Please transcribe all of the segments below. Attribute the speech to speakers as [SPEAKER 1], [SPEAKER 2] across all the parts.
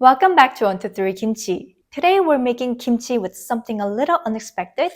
[SPEAKER 1] Welcome back to 123 Kimchi. Today we're making kimchi with something a little unexpected,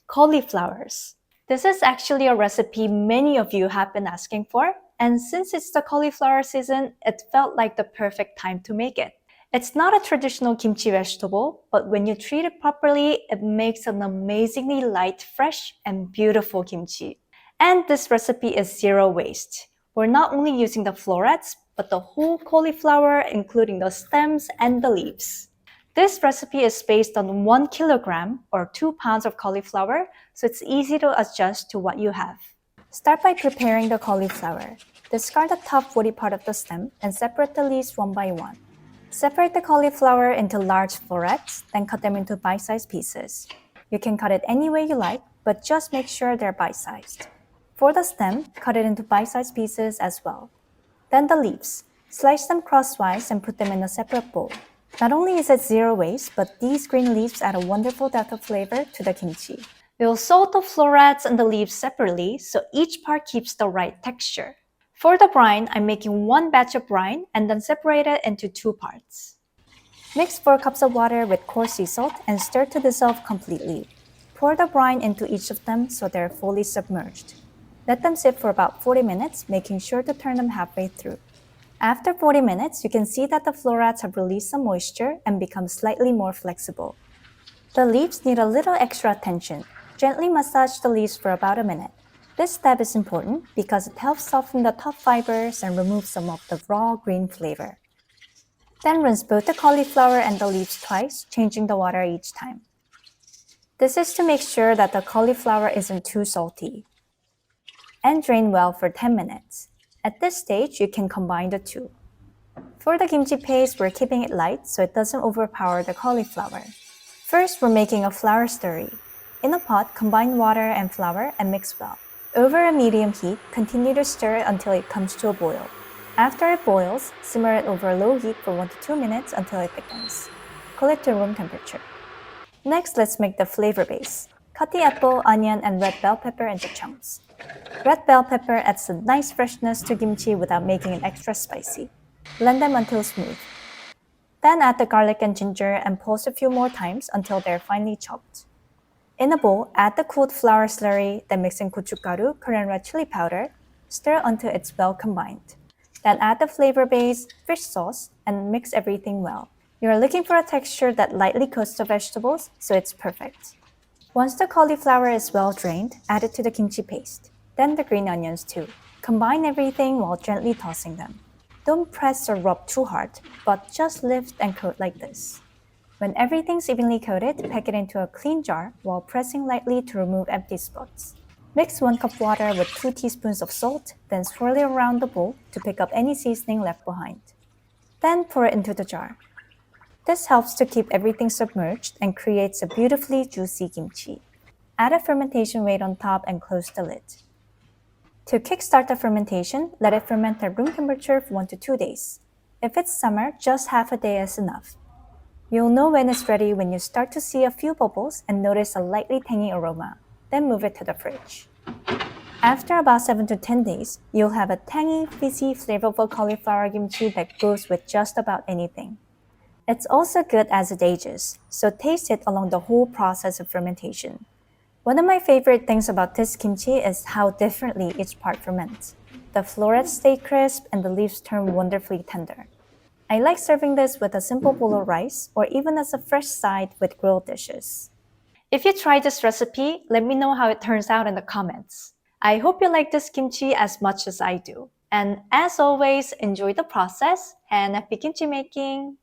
[SPEAKER 1] cauliflowers. This is actually a recipe many of you have been asking for, and since it's the cauliflower season, it felt like the perfect time to make it. It's not a traditional kimchi vegetable, but when you treat it properly, it makes an amazingly light, fresh, and beautiful kimchi. And this recipe is zero waste. We're not only using the florets, but the whole cauliflower, including the stems and the leaves. This recipe is based on 1 kilogram or 2 pounds of cauliflower, so it's easy to adjust to what you have. Start by preparing the cauliflower. Discard the top woody part of the stem and separate the leaves one by one. Separate the cauliflower into large florets, then cut them into bite-sized pieces. You can cut it any way you like, but just make sure they're bite-sized. For the stem, cut it into bite-sized pieces as well. Then the leaves. Slice them crosswise and put them in a separate bowl. Not only is it zero waste, but these green leaves add a wonderful depth of flavor to the kimchi. We'll salt the florets and the leaves separately so each part keeps the right texture. For the brine, I'm making 1 batch of brine and then separate it into 2 parts. Mix 4 cups of water with coarse sea salt and stir to dissolve completely. Pour the brine into each of them so they're fully submerged. Let them sit for about 40 minutes, making sure to turn them halfway through. After 40 minutes, you can see that the florets have released some moisture and become slightly more flexible. The leaves need a little extra attention. Gently massage the leaves for about a minute. This step is important because it helps soften the tough fibers and remove some of the raw green flavor. Then rinse both the cauliflower and the leaves twice, changing the water each time. This is to make sure that the cauliflower isn't too salty. And drain well for 10 minutes. At this stage, you can combine the two. For the kimchi paste, we're keeping it light so it doesn't overpower the cauliflower. First, we're making a flour slurry. In a pot, combine water and flour and mix well. Over a medium heat, continue to stir it until it comes to a boil. After it boils, simmer it over a low heat for 1 to 2 minutes until it thickens. Cool it to room temperature. Next, let's make the flavor base. Cut the apple, onion, and red bell pepper into chunks. Red bell pepper adds a nice freshness to kimchi without making it extra spicy. Blend them until smooth. Then add the garlic and ginger and pulse a few more times until they're finely chopped. In a bowl, add the cooled flour slurry, then mix in gochugaru, Korean red chili powder. Stir until it's well combined. Then add the flavor base, fish sauce, and mix everything well. You are looking for a texture that lightly coats the vegetables, so it's perfect. Once the cauliflower is well drained, add it to the kimchi paste. Then the green onions too. Combine everything while gently tossing them. Don't press or rub too hard, but just lift and coat like this. When everything's evenly coated, pack it into a clean jar while pressing lightly to remove empty spots. Mix 1 cup water with 2 teaspoons of salt, then swirl it around the bowl to pick up any seasoning left behind. Then pour it into the jar. This helps to keep everything submerged and creates a beautifully juicy kimchi. Add a fermentation weight on top and close the lid. To kickstart the fermentation, let it ferment at room temperature for 1 to 2 days. If it's summer, just half a day is enough. You'll know when it's ready when you start to see a few bubbles and notice a lightly tangy aroma. Then move it to the fridge. After about 7 to 10 days, you'll have a tangy, fizzy, flavorful cauliflower kimchi that goes with just about anything. It's also good as it ages, so taste it along the whole process of fermentation. One of my favorite things about this kimchi is how differently each part ferments. The florets stay crisp and the leaves turn wonderfully tender. I like serving this with a simple bowl of rice or even as a fresh side with grilled dishes. If you try this recipe, let me know how it turns out in the comments. I hope you like this kimchi as much as I do. And as always, enjoy the process and happy kimchi making!